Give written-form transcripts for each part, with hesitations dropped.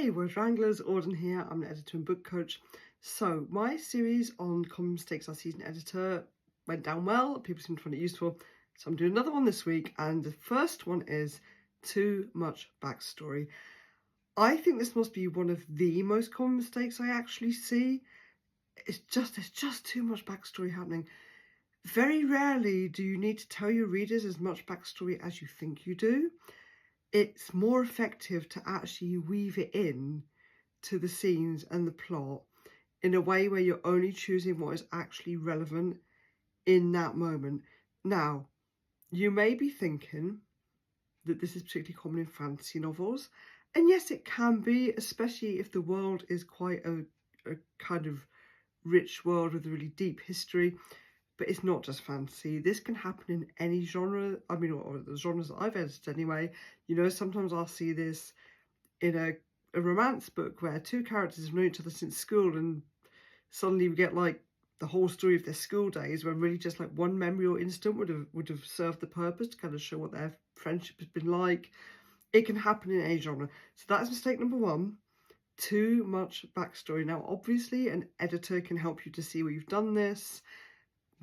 Hey Word Wranglers, Auden here. I'm an editor and book coach. So my series on Common Mistakes I See as an Editor went down well. People seem to find it useful. So I'm doing another one this week, and the first one is too much backstory. I think this must be one of the most common mistakes I actually see. There's just too much backstory happening. Very rarely do you need to tell your readers as much backstory as you think you do. It's more effective to actually weave it in to the scenes and the plot in a way where you're only choosing what is actually relevant in that moment. Now, you may be thinking that this is particularly common in fantasy novels, and yes, it can be, especially if the world is quite a kind of rich world with a really deep history. But it's not just fantasy. This can happen in any genre. I mean, or the genres that I've edited anyway. You know, sometimes I'll see this in a romance book where two characters have known each other since school, and suddenly we get like the whole story of their school days, when really just like one memory or instant would have served the purpose to kind of show what their friendship has been like. It can happen in any genre. So that's mistake number one. Too much backstory. Now, obviously, an editor can help you to see where you've done this.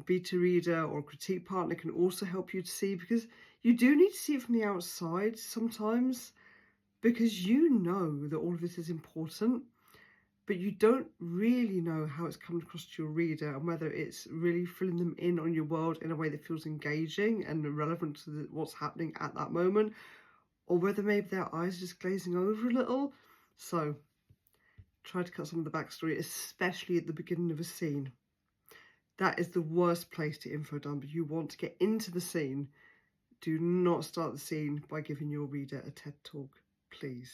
Beta reader or critique partner can also help you to see, because you do need to see it from the outside sometimes, because you know that all of this is important, but you don't really know how it's coming across to your reader and whether it's really filling them in on your world in a way that feels engaging and relevant to what's happening at that moment, or whether maybe their eyes are just glazing over a little. So try to cut some of the backstory, especially at the beginning of a scene. That is the worst place to info dump. You want to get into the scene. Do not start the scene by giving your reader a TED talk, please.